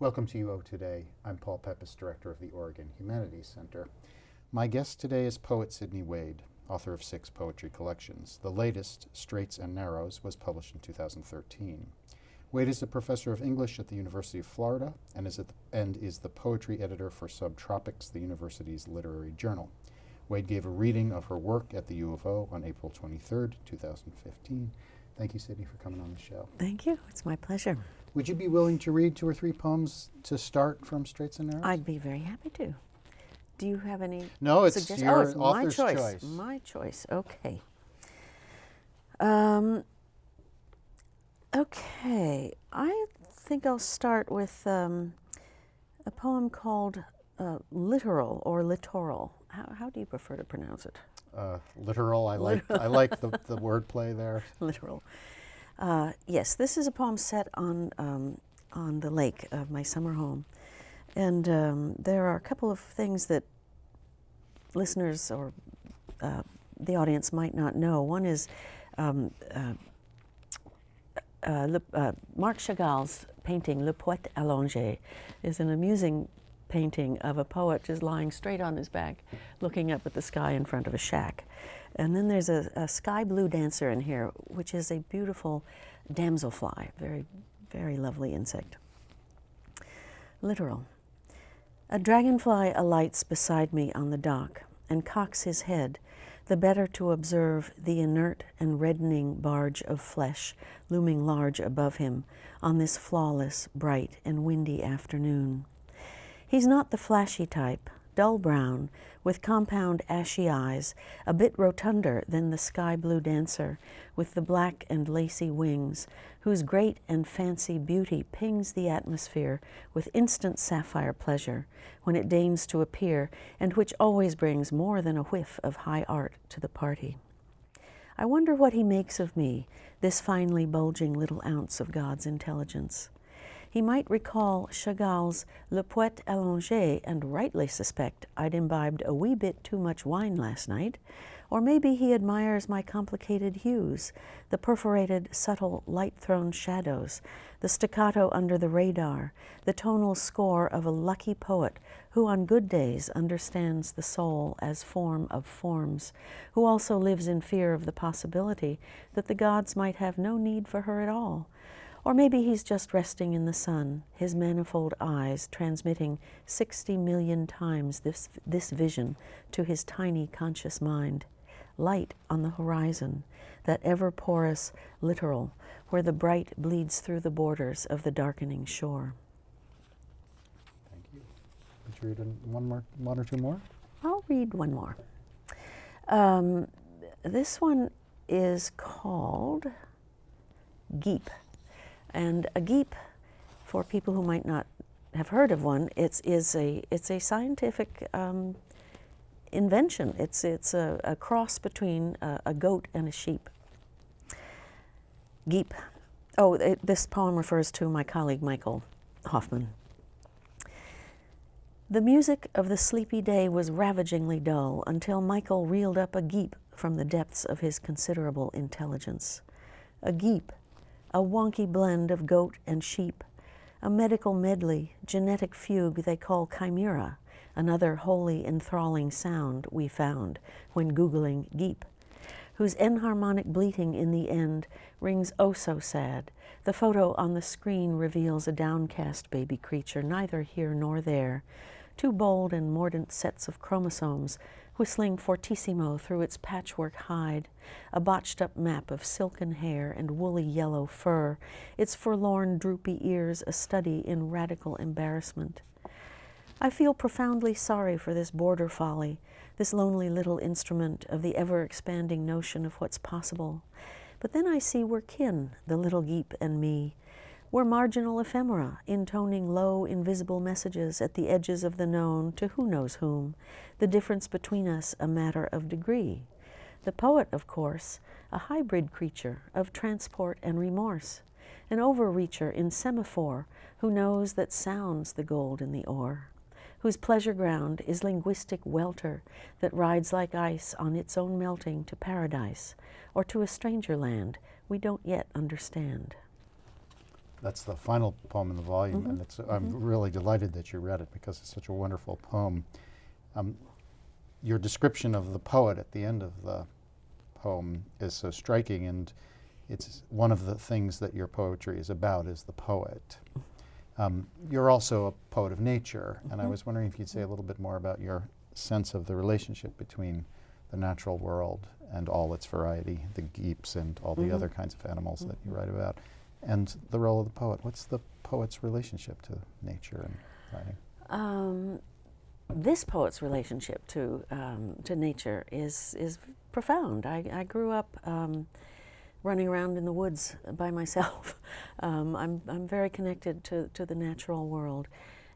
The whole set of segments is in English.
Welcome to UO Today. I'm Paul Pepis, Director of the Oregon Humanities Center. My guest today is poet Sidney Wade, author of 6 poetry collections. The latest, Straits Narrows, was published in 2013. Wade is a professor of English at the University of Florida and is the poetry editor for Subtropics, the university's literary journal. Wade gave a reading of her work at the U of O on April 23rd, 2015. Thank you, Sidney, for coming on the show. Thank you. It's my pleasure. Would you be willing to read 2 or 3 poems to start from Straits Narrows? I'd be very happy to. Do you have any No, it's suggestions? your it's author's my choice. My choice. Okay. Okay. I think I'll start with a poem called Literal or Littoral. How do you prefer to pronounce it? Literal. I like the wordplay there. Literal. Yes, this is a poem set on the lake of my summer home. And there are a couple of things that listeners or the audience might not know. One is Marc Chagall's painting, Le Poète allongé, is an amusing painting of a poet just lying straight on his back, looking up at the sky in front of a shack. And then there's a sky blue dancer in here, which is a beautiful damselfly, very, very lovely insect. Literal. A dragonfly alights beside me on the dock and cocks his head, the better to observe the inert and reddening barge of flesh looming large above him on this flawless, bright, and windy afternoon. He's not the flashy type, dull brown, with compound ashy eyes, a bit rotunda than the sky blue dancer with the black and lacy wings, whose great and fancy beauty pings the atmosphere with instant sapphire pleasure when it deigns to appear, and which always brings more than a whiff of high art to the party. I wonder what he makes of me, this finely bulging little ounce of God's intelligence. He might recall Chagall's Le Poète allongé and rightly suspect I'd imbibed a wee bit too much wine last night, or maybe he admires my complicated hues, the perforated, subtle, light-thrown shadows, the staccato under the radar, the tonal score of a lucky poet who on good days understands the soul as form of forms, who also lives in fear of the possibility that the gods might have no need for her at all. Or maybe he's just resting in the sun, his manifold eyes transmitting 60 million times this vision to his tiny conscious mind. Light on the horizon, that ever-porous littoral, where the bright bleeds through the borders of the darkening shore. Thank you. Would you read one or 2 more? I'll read one more. This one is called Geep. And a geep, for people who might not have heard of one, it's a scientific invention. It's a cross between a goat and a sheep. Geep. Oh, this poem refers to my colleague Michael Hoffman. The music of the sleepy day was ravagingly dull until Michael reeled up a geep from the depths of his considerable intelligence. A geep. A wonky blend of goat and sheep, a medical medley, genetic fugue they call chimera, another wholly enthralling sound we found when Googling Geep, whose enharmonic bleating in the end rings oh so sad. The photo on the screen reveals a downcast baby creature, neither here nor there, 2 bold and mordant sets of chromosomes whistling fortissimo through its patchwork hide, a botched-up map of silken hair and woolly yellow fur, its forlorn droopy ears a study in radical embarrassment. I feel profoundly sorry for this border folly, this lonely little instrument of the ever-expanding notion of what's possible. But then I see we're kin, the little geep and me. We're marginal ephemera, intoning low, invisible messages at the edges of the known to who knows whom, the difference between us a matter of degree. The poet, of course, a hybrid creature of transport and remorse, an overreacher in semaphore who knows that sound's the gold in the ore, whose pleasure ground is linguistic welter that rides like ice on its own melting to paradise, or to a stranger land we don't yet understand. That's the final poem in the volume, and I'm really delighted that you read it because it's such a wonderful poem. Your description of the poet at the end of the poem is so striking, and it's one of the things that your poetry is about, is the poet. You're also a poet of nature, and I was wondering if you'd say a little bit more about your sense of the relationship between the natural world and all its variety, the geeps and all the other kinds of animals that you write about, and the role of the poet. What's the poet's relationship to nature and writing? This poet's relationship to nature is profound. I grew up running around in the woods by myself. I'm very connected to the natural world,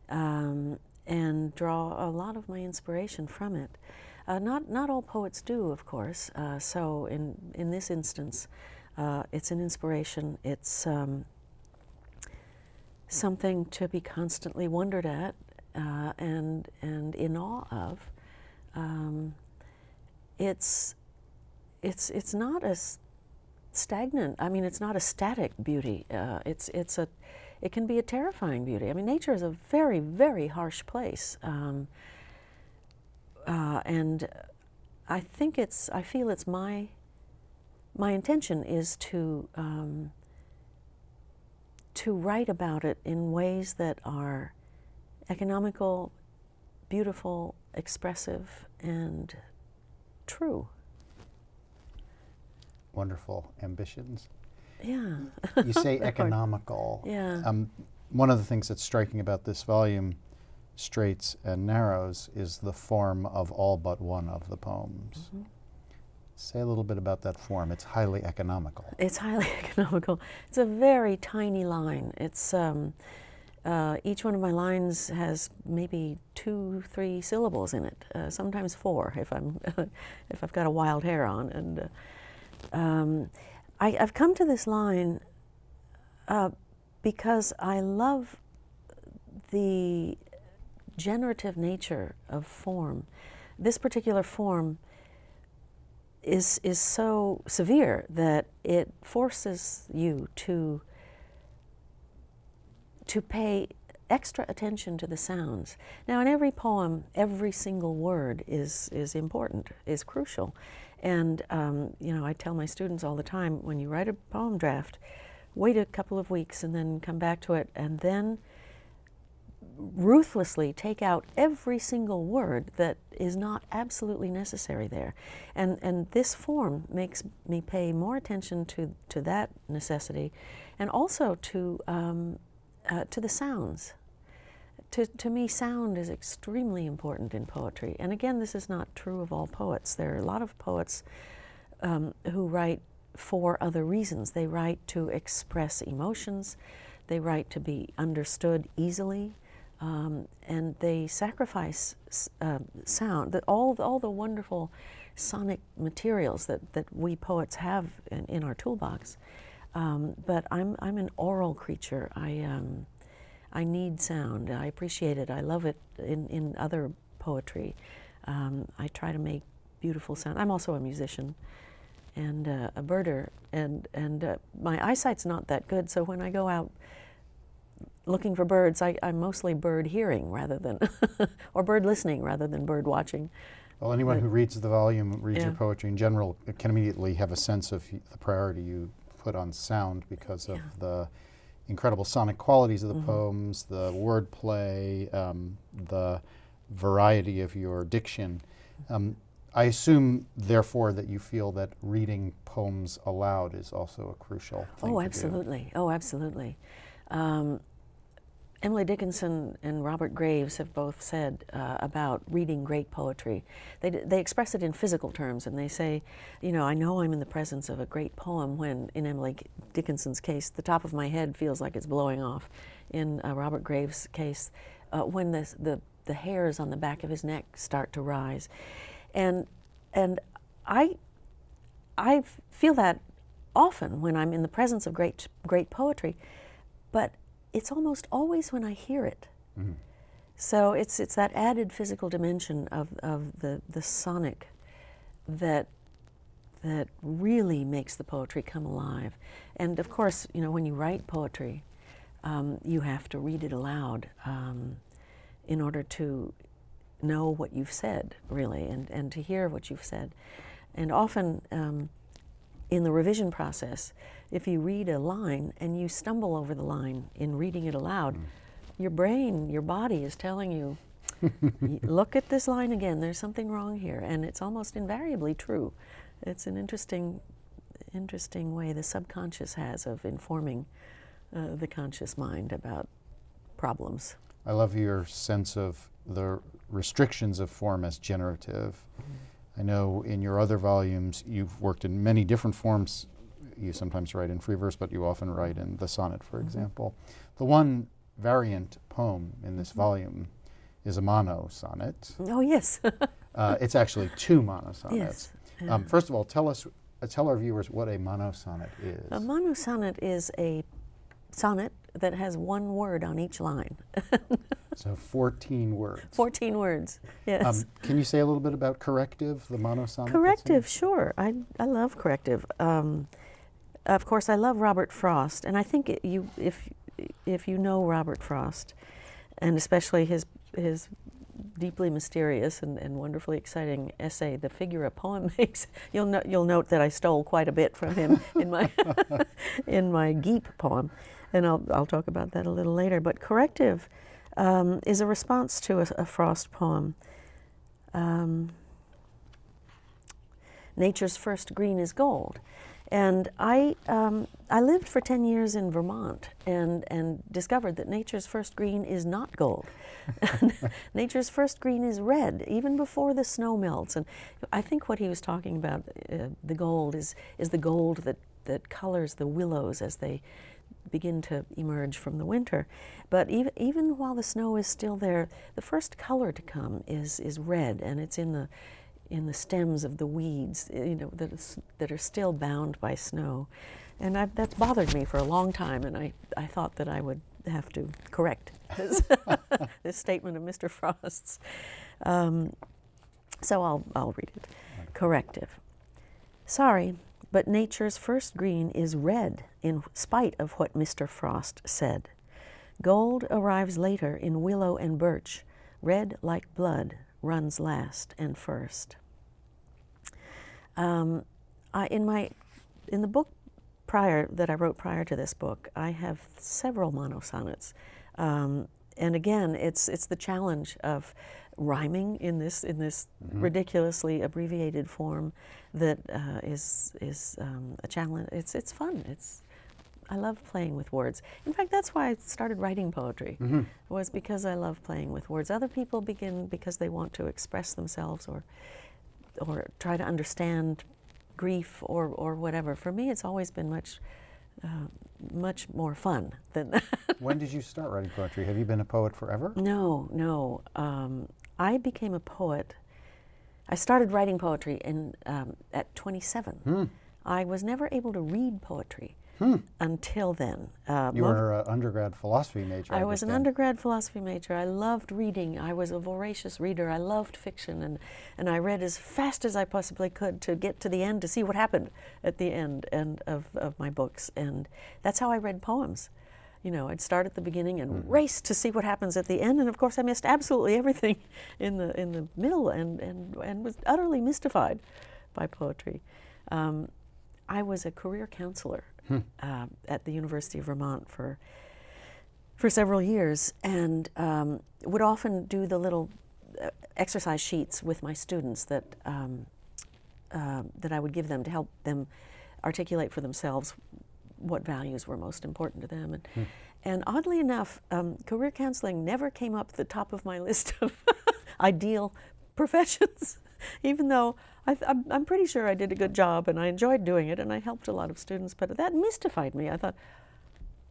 and draw a lot of my inspiration from it. Not all poets do, of course. So in this instance, it's an inspiration. It's something to be constantly wondered at and in awe of. It's not as stagnant. I mean, it's not a static beauty. It can be a terrifying beauty. I mean, nature is a very, very harsh place, and I feel it's my intention is to write about it in ways that are economical, beautiful, expressive, and true. Wonderful ambitions. Yeah. You say economical. Yeah. One of the things that's striking about this volume, Straits and Narrows, is the form of all but one of the poems. Say a little bit about that form. It's highly economical. It's highly economical. It's a very tiny line. It's each one of my lines has maybe 2-3 syllables in it. Sometimes 4 if I've got a wild hair on. And I've come to this line because I love the generative nature of form. This particular form is so severe that it forces you to pay extra attention to the sounds. Now, in every poem, every single word is important, is crucial. And you know, I tell my students all the time, when you write a poem draft, wait a couple of weeks and then come back to it, and then ruthlessly take out every single word that is not absolutely necessary there. And this form makes me pay more attention to that necessity, and also to the sounds. To me, sound is extremely important in poetry. And again, this is not true of all poets. There are a lot of poets who write for other reasons. They write to express emotions. They write to be understood easily. And they sacrifice sound, all the wonderful sonic materials that we poets have in our toolbox. But I'm an oral creature. I need sound. I appreciate it. I love it in other poetry. I try to make beautiful sound. I'm also a musician and a birder, and my eyesight's not that good, so when I go out looking for birds, I'm mostly bird hearing rather than, or bird listening rather than bird watching. Well, anyone who reads the volume, reads your poetry in general, can immediately have a sense of the priority you put on sound because of the incredible sonic qualities of the poems, the wordplay, the variety of your diction. I assume, therefore, that you feel that reading poems aloud is also a crucial thing to do. Absolutely. Oh, absolutely. Emily Dickinson and Robert Graves have both said about reading great poetry. They express it in physical terms, and they say, you know I'm in the presence of a great poem when, in Emily Dickinson's case, the top of my head feels like it's blowing off. In Robert Graves' case, when the hairs on the back of his neck start to rise. And I feel that often when I'm in the presence of great poetry, but it's almost always when I hear it. So it's that added physical dimension of the sonic that really makes the poetry come alive. And of course, when you write poetry, you have to read it aloud in order to know what you've said, really, and to hear what you've said. And often in the revision process, if you read a line and you stumble over the line in reading it aloud, your brain, your body is telling you, look at this line again, there's something wrong here. And it's almost invariably true. It's an interesting way the subconscious has of informing the conscious mind about problems. I love your sense of the restrictions of form as generative. I know in your other volumes you've worked in many different forms. You sometimes write in free verse, but you often write in the sonnet, for example. The one variant poem in this volume is a mono-sonnet. Oh, yes. It's actually two mono-sonnets. Yes. First of all, tell our viewers what a mono-sonnet is. A mono-sonnet is a sonnet that has one word on each line. So 14 words. 14 words, yes. Can you say a little bit about corrective, the mono-sonnet? Corrective, sure. I love corrective. Of course, I love Robert Frost, and I think if you know Robert Frost, and especially his deeply mysterious and wonderfully exciting essay, "The Figure a Poem Makes," you'll note that I stole quite a bit from him in my in my Geep poem, and I'll talk about that a little later. But corrective is a response to a Frost poem. Nature's first green is gold. And I lived for 10 years in Vermont and discovered that nature's first green is not gold. Nature's first green is red, even before the snow melts. And I think what he was talking about, the gold, is the gold that colors the willows as they begin to emerge from the winter. But even while the snow is still there, the first color to come is red, and it's in the stems of the weeds, that are still bound by snow. And that's bothered me for a long time, and I thought that I would have to correct this statement of Mr. Frost's. So I'll read it. Corrective. Sorry, but nature's first green is red in spite of what Mr. Frost said. Gold arrives later in willow and birch. Red like blood runs last and first. In the book that I wrote prior to this book, I have several monosonnets, and again, it's the challenge of rhyming in this ridiculously abbreviated form that is a challenge. It's fun. I love playing with words. In fact, that's why I started writing poetry. Was because I love playing with words. Other people begin because they want to express themselves or try to understand grief or whatever. For me, it's always been much more fun than that. When did you start writing poetry? Have you been a poet forever? No. I became a poet. I started writing poetry at 27. I was never able to read poetry until then. You were an undergrad philosophy major. I was an undergrad philosophy major. I loved reading. I was a voracious reader. I loved fiction, and I read as fast as I possibly could to get to the end, to see what happened at the end of my books. And that's how I read poems. I'd start at the beginning and race to see what happens at the end, and of course I missed absolutely everything in the middle and was utterly mystified by poetry. I was a career counselor at the University of Vermont for several years, and would often do the little exercise sheets with my students that I would give them to help them articulate for themselves what values were most important to them. And oddly enough, career counseling never came up at the top of my list of ideal professions, even though I'm pretty sure I did a good job and I enjoyed doing it and I helped a lot of students, but that mystified me. I thought,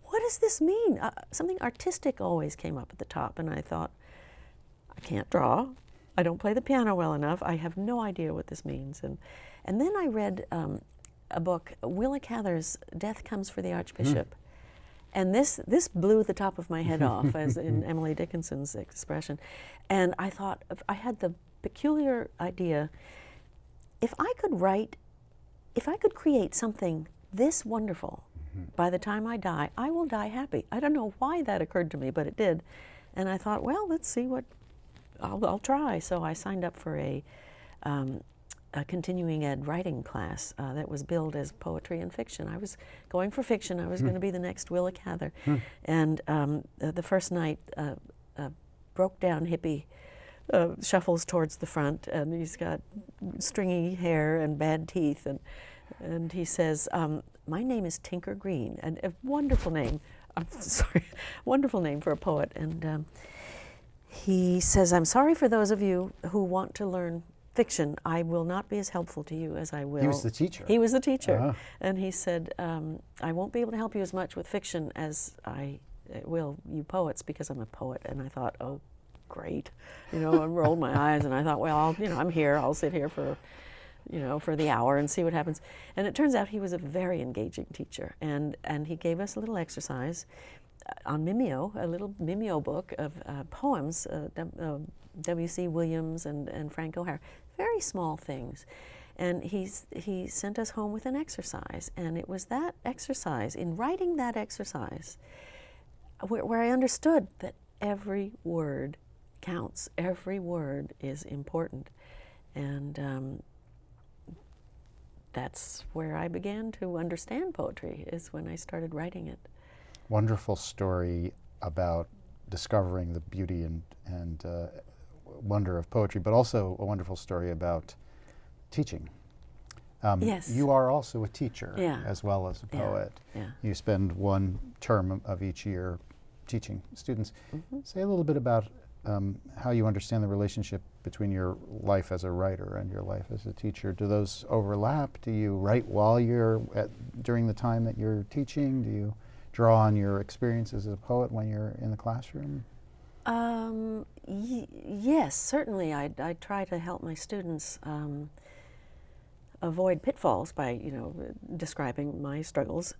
what does this mean? Something artistic always came up at the top, and I thought, I can't draw, I don't play the piano well enough, I have no idea what this means. And then I read a book, Willa Cather's Death Comes for the Archbishop. And this blew the top of my head off, as in Emily Dickinson's expression. And I thought, I had the peculiar idea, if I could create something this wonderful by the time I die, I will die happy. I don't know why that occurred to me, but it did. And I thought, well, let's see what, I'll try. So I signed up for a continuing ed writing class that was billed as poetry and fiction. I was going for fiction. I was going to be the next Willa Cather. And the first night, broke down hippie shuffles towards the front, and he's got stringy hair and bad teeth, and he says, my name is Tinker Green, and a wonderful name. I'm sorry, wonderful name for a poet. And he says, I'm sorry for those of you who want to learn fiction. I will not be as helpful to you as I will. He was the teacher. He was the teacher. And he said, I won't be able to help you as much with fiction as I will you poets, because I'm a poet. And I thought, oh, great. I rolled my eyes, and I thought, well, I'm here. I'll sit here for the hour and see what happens. And it turns out he was a very engaging teacher. And he gave us a little exercise on Mimeo, a little Mimeo book of poems, W.C. Williams and Frank O'Hara. Very small things. And he sent us home with an exercise. And it was that exercise, in writing that exercise, where I understood that every word counts. Every word is important. And that's where I began to understand poetry, is when I started writing it. Wonderful story about discovering the beauty and wonder of poetry, but also a wonderful story about teaching. Yes. You are also a teacher as well as a Yeah. poet. Yeah. You spend one term of each year teaching students. Say a little bit about how you understand the relationship between your life as a writer and your life as a teacher. Do those overlap? Do you write while during the time that you're teaching? Do you draw on your experiences as a poet when you're in the classroom? Yes, certainly. I try to help my students avoid pitfalls by, describing my struggles.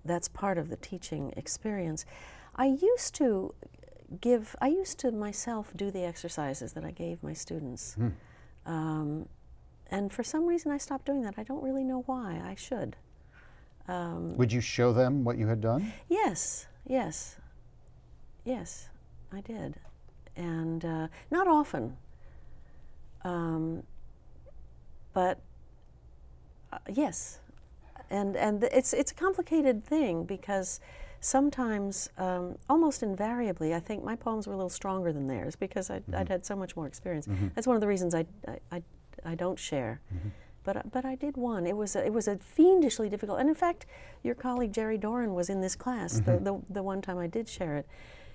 That's part of the teaching experience. I used to myself do the exercises that I gave my students. And for some reason I stopped doing that. I don't really know why. I should. Would you show them what you had done? Yes, I did. And not often. But yes. And it's a complicated thing, because sometimes, almost invariably, I think my poems were a little stronger than theirs, because I'd had so much more experience. That's one of the reasons I don't share. But I did one. It was a fiendishly difficult. And in fact, your colleague Jerry Doran was in this class the one time I did share it.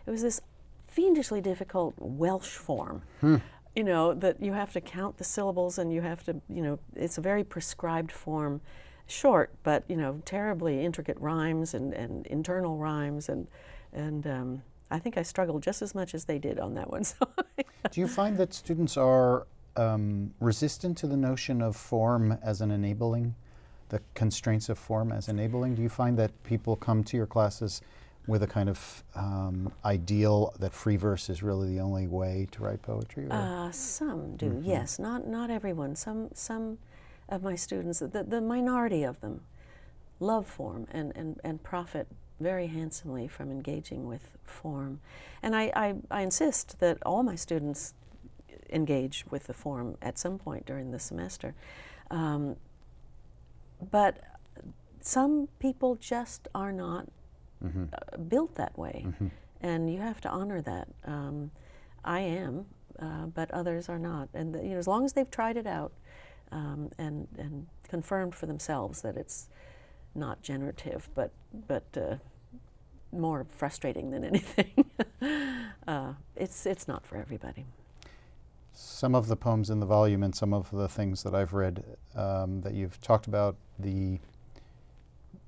It was this fiendishly difficult Welsh form. That you have to count the syllables, and you have to, it's a very prescribed form. Short, but terribly intricate rhymes and internal rhymes, and I think I struggled just as much as they did on that one. So do you find that students are resistant to the notion of form as an enabling, the constraints of form as enabling? Do you find that people come to your classes with a kind of ideal that free verse is really the only way to write poetry? Some do, yes. Not everyone. Some of my students, the minority of them, love form and profit very handsomely from engaging with form. And I insist that all my students engage with the form at some point during the semester. But some people just are not built that way, and you have to honor that. I am, but others are not. And as long as they've tried it out, and confirmed for themselves that it's not generative, but more frustrating than anything. It's not for everybody. Some of the poems in the volume and some of the things that I've read that you've talked about, the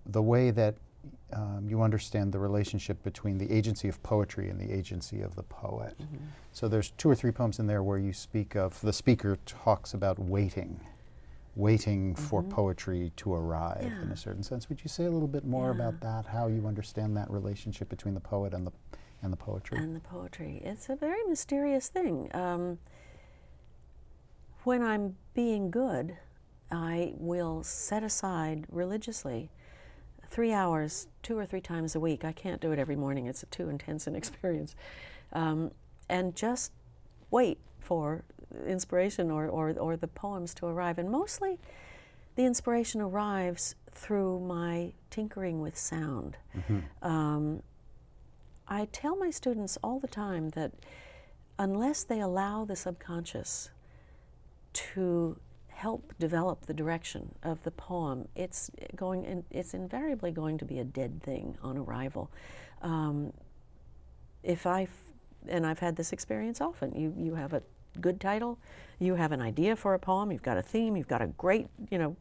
way that you understand the relationship between the agency of poetry and the agency of the poet. So there's 2 or 3 poems in there where you speak of, the speaker talks about waiting for poetry to arrive in a certain sense. Would you say a little bit more about that, how you understand that relationship between the poet and the poetry? And the poetry. It's a very mysterious thing. When I'm being good, I will set aside religiously 3 hours 2 or 3 times a week. I can't do it every morning. It's too intense an experience. And just wait for inspiration or the poems to arrive. And mostly the inspiration arrives through my tinkering with sound. I tell my students all the time that unless they allow the subconscious to help develop the direction of the poem, it's invariably going to be a dead thing on arrival. And I've had this experience often. You have a good title, you have an idea for a poem, you've got a theme, you've got a great,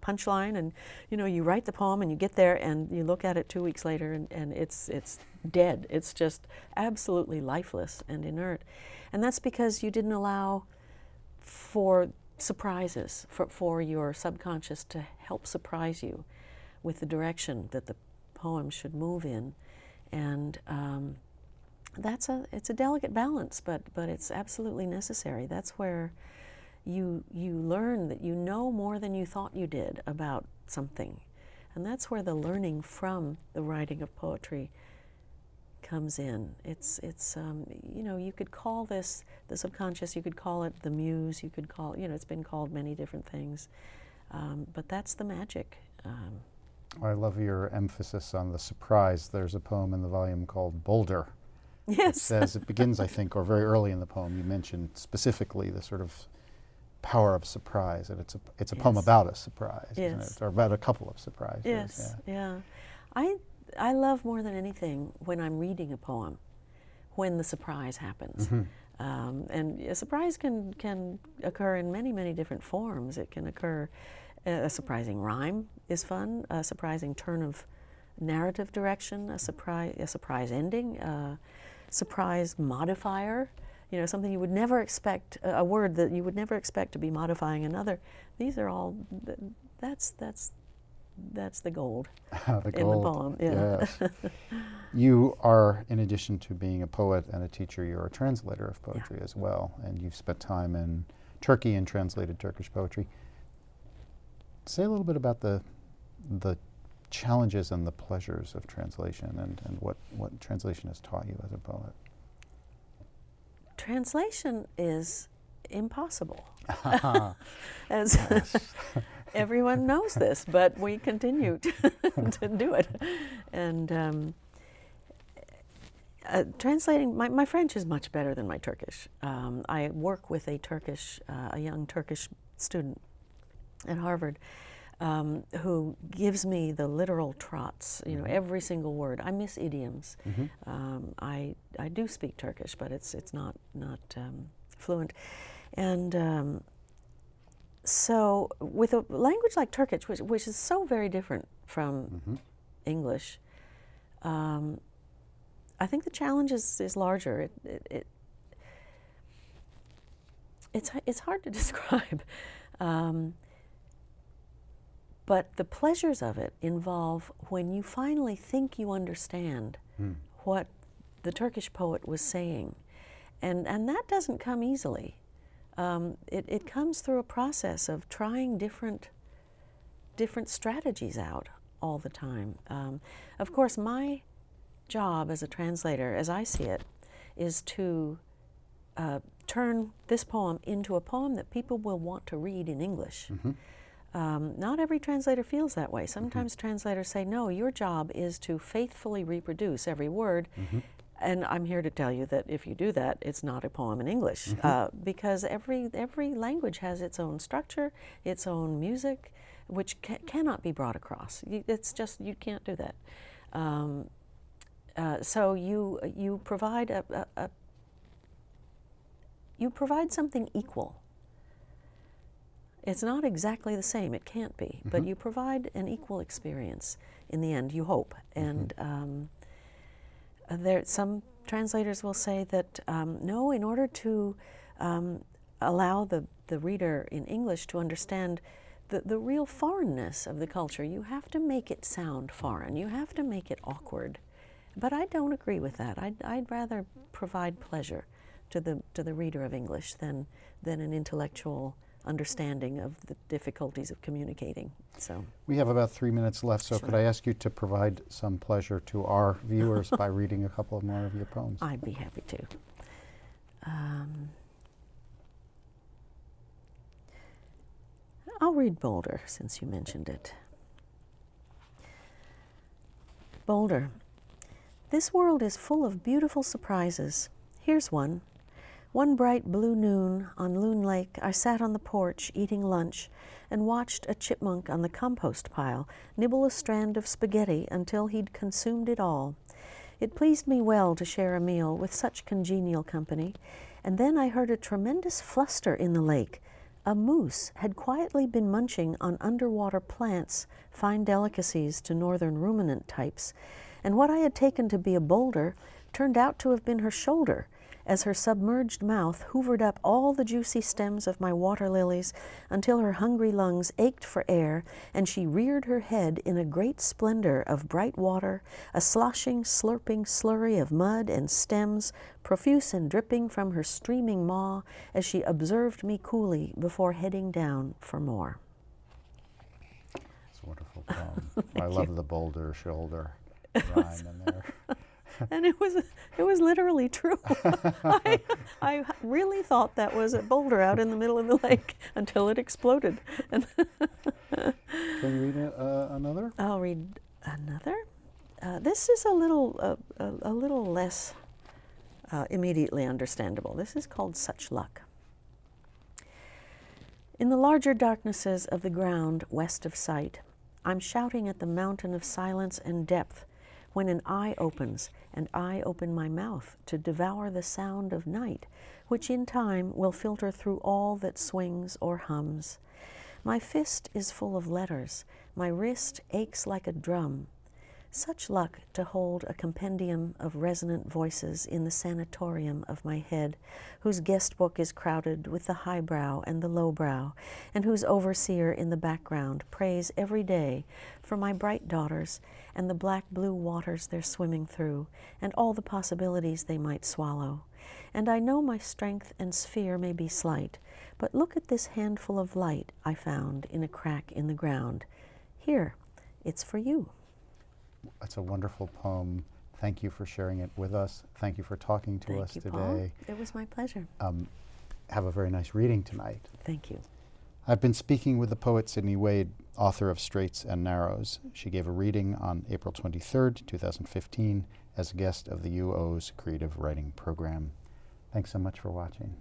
punchline, and you write the poem and you get there and you look at it 2 weeks later and it's dead. It's just absolutely lifeless and inert. And that's because you didn't allow for surprises, for your subconscious to help surprise you with the direction that the poem should move in. And it's a delicate balance, but it's absolutely necessary. That's where you learn that you know more than you thought you did about something. And that's where the learning from the writing of poetry comes in. It's you could call this the subconscious, you could call it the muse, you could call, it's been called many different things. But that's the magic. I love your emphasis on the surprise. There's a poem in the volume called Boulder. Yes. It says, it begins, I think, or very early in the poem, you mentioned specifically the sort of power of surprise, and it's a poem about a surprise, isn't it? Or about a couple of surprises. Yes, yeah. I love more than anything when I'm reading a poem, when the surprise happens. And a surprise can occur in many, many different forms. It can occur, a surprising rhyme is fun, a surprising turn of narrative direction, a surprise ending, surprise modifier, something you would never expect, a word that you would never expect to be modifying another. These are all, that's the gold the in gold. the poem. Yeah. Yes. You are, in addition to being a poet and a teacher, you're a translator of poetry as well, and you've spent time in Turkey and translated Turkish poetry. Say a little bit about the challenges and the pleasures of translation and what translation has taught you as a poet. Translation is impossible. As everyone knows this, but we continue to do it. And translating, my French is much better than my Turkish. I work with a young Turkish student at Harvard who gives me the literal trots, every single word. I miss idioms. I do speak Turkish, but it's not fluent. And so with a language like Turkish, which is so very different from English, I think the challenge is larger. It's hard to describe. But the pleasures of it involve when you finally think you understand what the Turkish poet was saying. And that doesn't come easily. It comes through a process of trying different strategies out all the time. Of course, my job as a translator, as I see it, is to turn this poem into a poem that people will want to read in English. Not every translator feels that way. Sometimes translators say, no, your job is to faithfully reproduce every word. And I'm here to tell you that if you do that, it's not a poem in English. Because every language has its own structure, its own music, which cannot be brought across. It's just, you can't do that. So you provide you provide something equal. It's not exactly the same, it can't be, but you provide an equal experience in the end, you hope. And some translators will say that, no, in order to allow the reader in English to understand the real foreignness of the culture, you have to make it sound foreign, you have to make it awkward. But I don't agree with that. I'd rather provide pleasure to the reader of English than an intellectual understanding of the difficulties of communicating. So We have about 3 minutes left, so Sure. could I ask you to provide some pleasure to our viewers by reading a couple more of your poems? I'd be happy to. I'll read Boulder, since you mentioned it. Boulder. This world is full of beautiful surprises. Here's one. One bright blue noon on Loon Lake, I sat on the porch eating lunch and watched a chipmunk on the compost pile nibble a strand of spaghetti until he'd consumed it all. It pleased me well to share a meal with such congenial company, and then I heard a tremendous fluster in the lake. A moose had quietly been munching on underwater plants, fine delicacies to northern ruminant types, and what I had taken to be a boulder turned out to have been her shoulder, as her submerged mouth hoovered up all the juicy stems of my water lilies until her hungry lungs ached for air, and she reared her head in a great splendor of bright water, a sloshing, slurping slurry of mud and stems, profuse and dripping from her streaming maw, as she observed me coolly before heading down for more. It's a wonderful poem. I Thank love you. the boulder shoulder rhyme in there. And it was literally true. I really thought that was a boulder out in the middle of the lake until it exploded. And Can you read another? I'll read another. This is a little less immediately understandable. This is called Such Luck. In the larger darknesses of the ground west of sight, I'm shouting at the mountain of silence and depth when an eye opens, and I open my mouth to devour the sound of night, which in time will filter through all that swings or hums. My fist is full of letters, my wrist aches like a drum. Such luck to hold a compendium of resonant voices in the sanatorium of my head, whose guest book is crowded with the highbrow and the lowbrow, and whose overseer in the background prays every day for my bright daughters and the black-blue waters they're swimming through, and all the possibilities they might swallow. And I know my strength and sphere may be slight, but look at this handful of light I found in a crack in the ground. Here, it's for you. It's a wonderful poem. Thank you for sharing it with us. Thank you for talking to us Thank you, today. Paul. It was my pleasure. Have a very nice reading tonight. Thank you. I've been speaking with the poet Sidney Wade, author of Straits and Narrows. She gave a reading on April 23rd, 2015, as a guest of the UO's Creative Writing Program. Thanks so much for watching.